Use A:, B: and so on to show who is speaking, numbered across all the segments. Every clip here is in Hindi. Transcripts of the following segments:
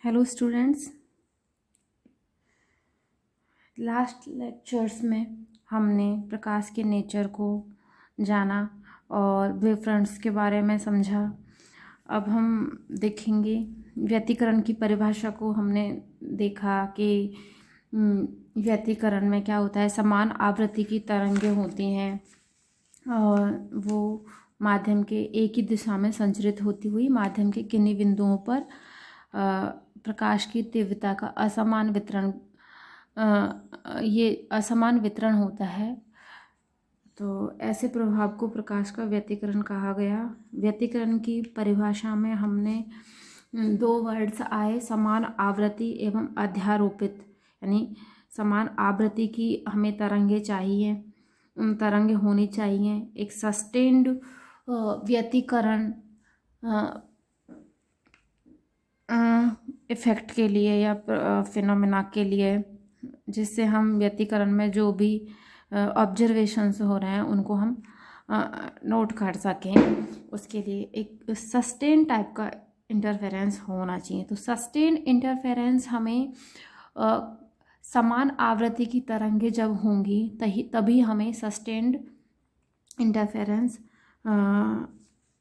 A: हेलो स्टूडेंट्स, लास्ट लेक्चर्स में हमने प्रकाश के नेचर को जाना और वेवफ्रंट्स के बारे में समझा। अब हम देखेंगे व्यतिकरण की परिभाषा को। हमने देखा कि व्यतिकरण में क्या होता है। समान आवृत्ति की तरंगें होती हैं और वो माध्यम के एक ही दिशा में संचरित होती हुई माध्यम के किन्हीं बिंदुओं पर प्रकाश की तीव्रता का असमान वितरण ये असमान वितरण होता है। तो ऐसे प्रभाव को प्रकाश का व्यतिकरण कहा गया। व्यतिकरण की परिभाषा में हमने दो वर्ड्स आए, समान आवृत्ति एवं अध्यारोपित। यानी समान आवृत्ति की हमें तरंगें चाहिए, तरंगें होनी चाहिए। एक सस्टेन्ड व्यतिकरण इफेक्ट के लिए या फिनोमेना के लिए, जिससे हम व्यतिकरण में जो भी ऑब्जर्वेशंस हो रहे हैं उनको हम नोट कर सकें, उसके लिए एक सस्टेन टाइप का इंटरफेरेंस होना चाहिए। तो सस्टेन इंटरफेरेंस हमें समान आवृत्ति की तरंगें जब होंगी तभी हमें सस्टेन्ड इंटरफेरेंस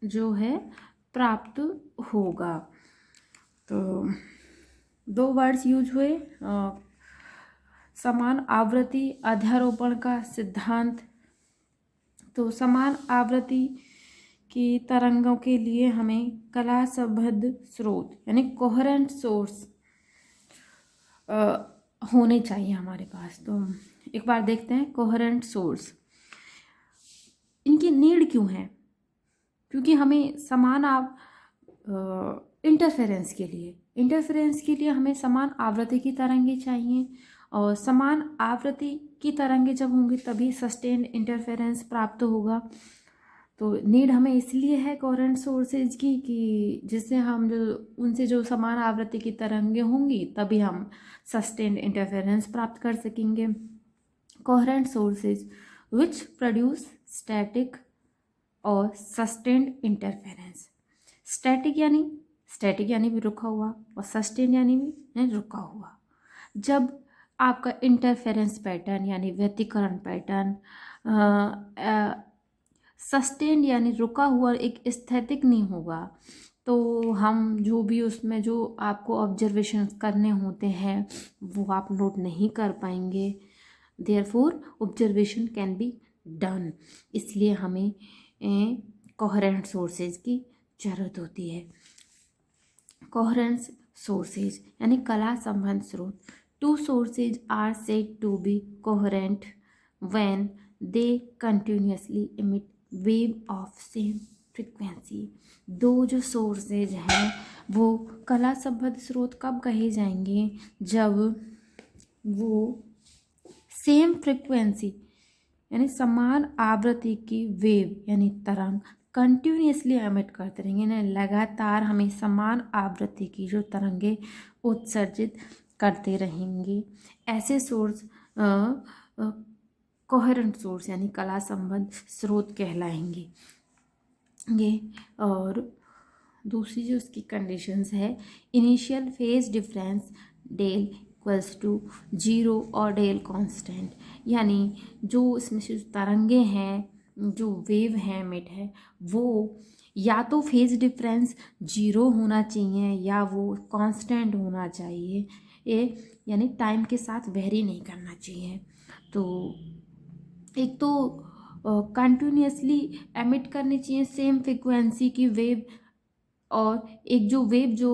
A: जो है प्राप्त होगा। तो दो वर्ड्स यूज हुए, समान आवृत्ति अध्यारोपण का सिद्धांत। तो समान आवृत्ति की तरंगों के लिए हमें कलासंबद्ध स्रोत यानी कोहेरेंट सोर्स होने चाहिए हमारे पास। तो एक बार देखते हैं कोहेरेंट सोर्स, इनकी नीड क्यों है। क्योंकि हमें समान इंटरफेरेंस के लिए हमें समान आवृत्ति की तरंगें चाहिए, और समान आवृत्ति की तरंगें जब होंगी तभी सस्टेन्ड इंटरफेरेंस प्राप्त होगा। तो नीड हमें इसलिए है कोहेरेंट सोर्सेज की कि जिससे हम उनसे जो समान आवृत्ति की तरंगें होंगी तभी हम सस्टेन्ड इंटरफेरेंस प्राप्त कर सकेंगे। Coherent sources which produce static और सस्टेन्ड इंटरफेरेंस। स्टैटिक यानी भी रुका हुआ, और सस्टेन यानी भी रुका हुआ। जब आपका इंटरफेरेंस पैटर्न यानी व्यतिकरण पैटर्न सस्टेन यानी रुका हुआ एक स्थैतिक नहीं होगा, तो हम जो भी उसमें जो आपको ऑब्जर्वेशन करने होते हैं वो आप नोट नहीं कर पाएंगे। Therefore observation can be done. इसलिए हमें कोहेरेंट सोर्सेज की जरूरत होती है। कोहेरेंट सोर्सेज यानी कला संबंध स्रोत। Two sources are said to be coherent when they continuously emit wave of same frequency. दो जो सोर्सेज हैं वो कला संबंध स्रोत कब कहे जाएंगे, जब वो सेम फ्रीक्वेंसी यानी समान आवृत्ति की वेव यानी तरंग कंटिन्यूसली एमिट करते रहेंगे, यानी लगातार हमें समान आवृत्ति की जो तरंगे उत्सर्जित करते रहेंगे। ऐसे सोर्स कोहेरेंट सोर्स यानी कला संबंध स्रोत कहलाएंगे। और दूसरी जो उसकी कंडीशंस है, initial phase difference del equals to 0 और डेल कांस्टेंट। यानी जो इसमें से तरंगे हैं, जो वेव है एमिट है, वो या तो फेज डिफरेंस 0 होना चाहिए या वो कांस्टेंट होना चाहिए, यानी टाइम के साथ वेरी नहीं करना चाहिए। तो एक तो कंटिन्यूसली एमिट करनी चाहिए सेम फ्रीक्वेंसी की वेव, और एक जो वेव जो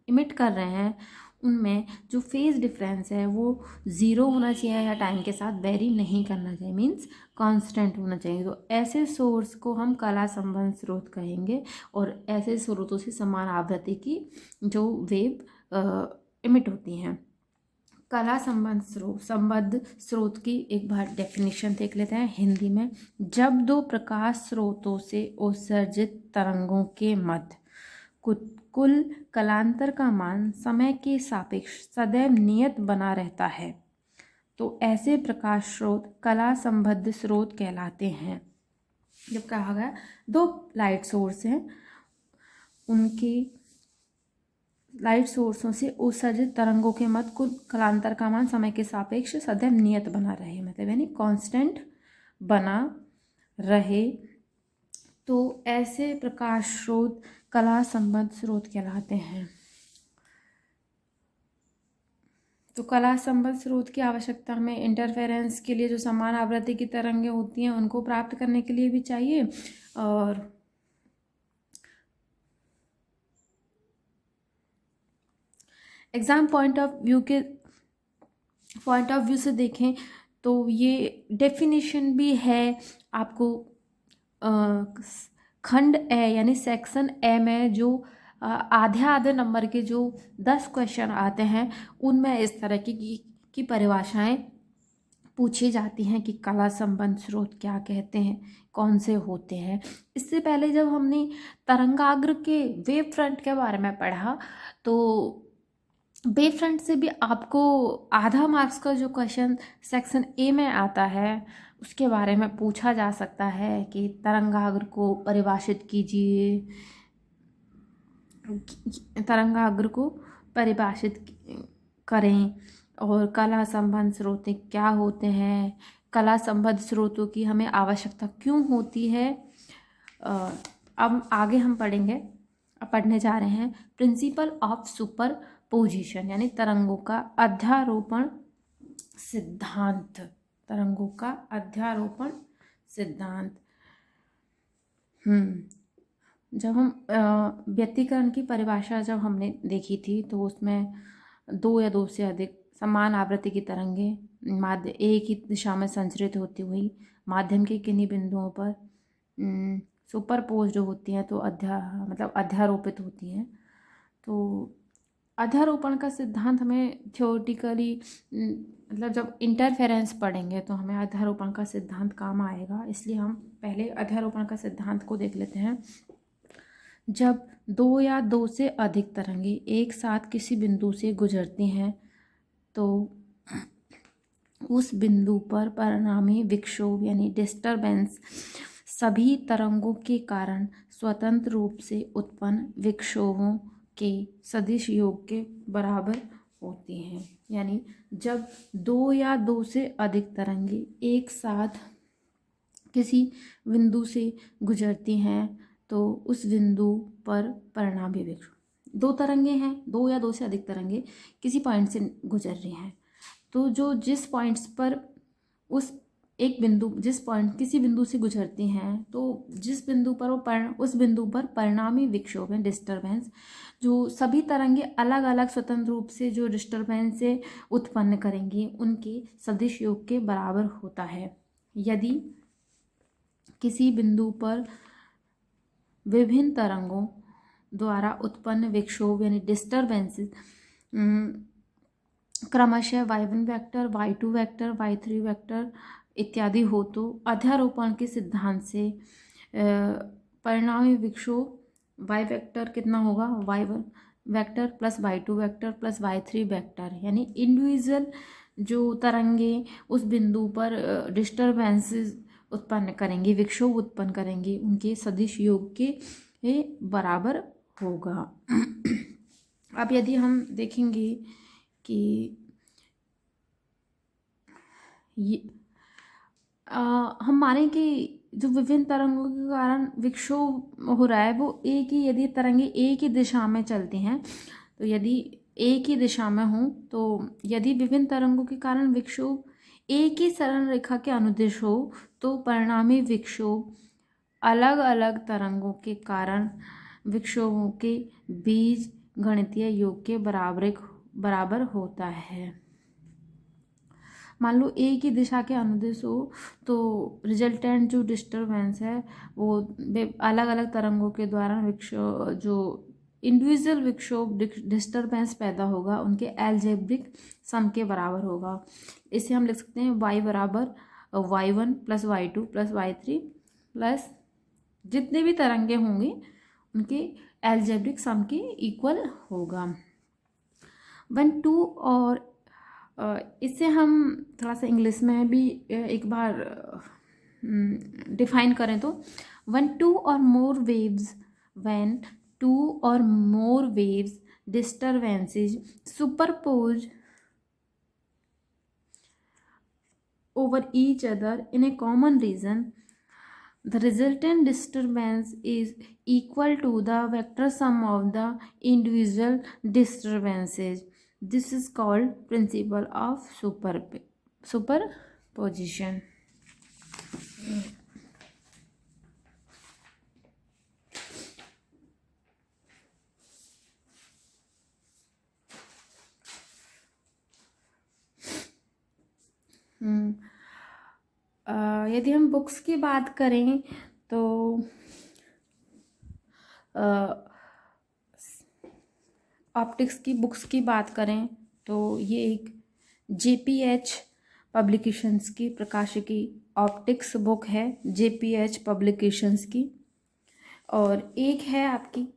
A: इमिट कर रहे हैं उनमें जो फेज डिफरेंस है वो 0 होना चाहिए या टाइम के साथ वेरी नहीं करना चाहिए, मीन्स कांस्टेंट होना चाहिए। तो ऐसे सोर्स को हम कला संबंध स्रोत कहेंगे, और ऐसे स्रोतों से समान आवृत्ति की जो वेव इमिट होती हैं। कला संबद्ध स्रोत की एक बार डेफिनेशन देख लेते हैं हिंदी में। जब दो प्रकाश स्रोतों से उत्सर्जित तरंगों के मध्य कुल कलांतर का मान समय के सापेक्ष सदैव नियत बना रहता है, तो ऐसे प्रकाश स्रोत कला संबद्ध स्रोत कहलाते हैं। जब कहा गया दो लाइट सोर्स हैं, उनकी लाइट सोर्सों से उत्सर्जित तरंगों के मध्य कुल कालांतर का मान समय के सापेक्ष सदैव नियत बना रहे, मतलब यानी कांस्टेंट बना रहे। तो ऐसे प्रकाश स्रोत कला संबद्ध स्रोत कहलाते हैं। तो कला संबद्ध स्रोत की आवश्यकता हमें इंटरफेरेंस के लिए जो समान आवृत्ति की तरंगें होती हैं उनको प्राप्त करने के लिए भी चाहिए, और एग्ज़ाम पॉइंट ऑफ व्यू से देखें तो ये डेफिनेशन भी है आपको। खंड ए यानी सेक्शन ए में जो आधे नंबर के जो 10 क्वेश्चन आते हैं उनमें इस तरह की परिभाषाएं पूछी जाती हैं कि कला संबद्ध स्रोत क्या कहते हैं, कौन से होते हैं। इससे पहले जब हमने तरंगाग्र के वेव फ्रंट के बारे में पढ़ा तो वेव फ्रंट से भी आपको आधा मार्क्स का जो क्वेश्चन सेक्शन ए में आता है उसके बारे में पूछा जा सकता है कि तरंगाग्र को परिभाषित कीजिए, तरंगाग्र को परिभाषित करें, और कला संबद्ध स्रोत क्या होते हैं, कला संबद्ध स्रोतों की हमें आवश्यकता क्यों होती है। अब आगे हम पढ़ने जा रहे हैं प्रिंसिपल ऑफ सुपर पोजिशन, यानी तरंगों का अध्यारोपण सिद्धांत। तरंगों का अध्यारोपण सिद्धांत। जब हम व्यतिकरण की परिभाषा जब हमने देखी थी तो उसमें 2 या 2 से अधिक समान आवृत्ति की तरंगें माध्य एक ही दिशा में संचरित होती हुई माध्यम के किन्हीं बिंदुओं पर सुपरपोज्ड होती हैं, तो अध्यारोपित होती हैं। तो अध्यारोपण का सिद्धांत हमें थ्योरेटिकली मतलब जब इंटरफेरेंस पढ़ेंगे तो हमें अध्यारोपण का सिद्धांत काम आएगा, इसलिए हम पहले अध्यारोपण का सिद्धांत को देख लेते हैं। जब 2 या 2 से अधिक तरंगें एक साथ किसी बिंदु से गुजरती हैं तो उस बिंदु पर परिणामी विक्षोभ यानी डिस्टरबेंस सभी तरंगों के कारण स्वतंत्र रूप से उत्पन्न विक्षोभों के सदिश योग के बराबर होती हैं। यानी जब 2 या 2 से अधिक तरंगें एक साथ किसी बिंदु से गुजरती हैं तो उस बिंदु पर परिणामी विक्षोभ, 2 तरंगें हैं, 2 या 2 से अधिक तरंगें किसी पॉइंट से गुजर रही हैं, तो जो जिस पॉइंट्स पर उस एक बिंदु जिस पॉइंट किसी बिंदु से गुजरती हैं तो जिस बिंदु पर उस बिंदु पर परिणामी विक्षोभ है डिस्टरबेंस, जो सभी तरंगें अलग अलग स्वतंत्र रूप से जो डिस्टरबेंस से उत्पन्न करेंगी उनके सदिश योग के बराबर होता है। यदि किसी बिंदु पर विभिन्न तरंगों द्वारा उत्पन्न विक्षोभ यानी डिस्टरबेंसेस क्रमशः y1 vector, y2 vector, y3 vector इत्यादि हो तो अध्यारोपण के सिद्धांत से परिणामी विक्षोभ y वेक्टर कितना होगा, y1 vector plus y2 vector plus y3 vector, यानी इंडिविजुअल जो तरंगें उस बिंदु पर डिस्टरबेंसेस उत्पन्न करेंगी, विक्षोभ उत्पन्न करेंगी, उनके सदिश योग के बराबर होगा। अब यदि हम देखेंगे कि हम माने कि जो विभिन्न तरंगों के कारण विक्षोभ हो रहा है वो एक ही, यदि तरंगे एक ही दिशा में चलती हैं तो यदि एक ही दिशा में हों तो यदि विभिन्न तरंगों के कारण विक्षोभ एक ही सरल रेखा के अनुदिश हो तो परिणामी विक्षोभ अलग अलग तरंगों के कारण विक्षोभों के बीज गणितीय योग के बराबर होता है। मान लो एक ही दिशा के अनुदिश हो तो रिजल्टेंट जो डिस्टरबेंस है वो अलग अलग तरंगों के द्वारा विक्षोभ जो इंडिविजुअल विक्षोभ डिस्टरबेंस पैदा होगा उनके एल्जेब्रिक सम के बराबर होगा। इसे हम लिख सकते हैं y बराबर y1 plus y2 plus y3 plus जितने भी तरंगे होंगे उनके एल्जेब्रिक सम के इक्वल होगा। 1 2 और इसे हम थोड़ा सा इंग्लिश में भी एक बार डिफाइन करें तो 1 2 or more waves when 2 or more waves disturbances superpose over each other in a common region, the resultant disturbance is equal to the vector sum of the individual disturbances. This is called principle of superposition. यदि हम बुक्स की बात करें तो ऑप्टिक्स की बुक्स की बात करें तो ये एक JPH पब्लिकेशंस की प्रकाशिकी ऑप्टिक्स बुक है, JPH पब्लिकेशंस की। और एक है आपकी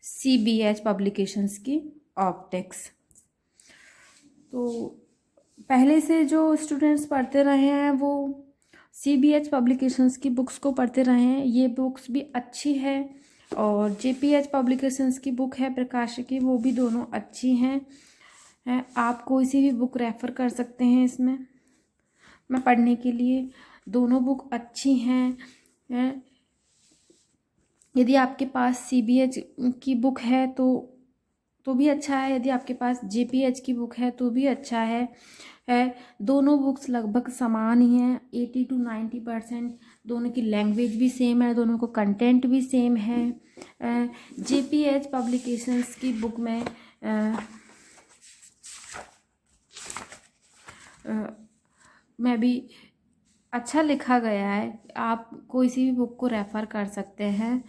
A: CBH पब्लिकेशंस की ऑप्टिक्स। तो पहले से जो स्टूडेंट्स पढ़ते रहे हैं वो CBH पब्लिकेशंस की बुक्स को पढ़ते रहे हैं। ये बुक्स भी अच्छी है और JPH पब्लिकेशंस की बुक है प्रकाशिकी, वो भी दोनों अच्छी हैं। आप कोई सी भी बुक रेफ़र कर सकते हैं इसमें मैं पढ़ने के लिए, दोनों बुक अच्छी हैं। यदि आपके पास CBH की बुक है तो भी अच्छा है, यदि आपके पास JPH की बुक है तो भी अच्छा है। दोनों बुक्स लगभग समान ही हैं, 80 to 90%। दोनों की लैंग्वेज भी सेम है, दोनों को कंटेंट भी सेम है। JPH पब्लिकेशंस की बुक में भी अच्छा लिखा गया है, आप कोई सी भी बुक को रेफ़र कर सकते हैं।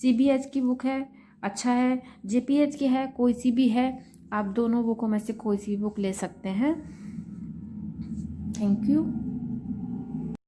A: CBH की बुक है, अच्छा है। JPH की है, कोई सी भी है, आप दोनों बुकों में से कोई सी भी बुक ले सकते हैं। Thank you.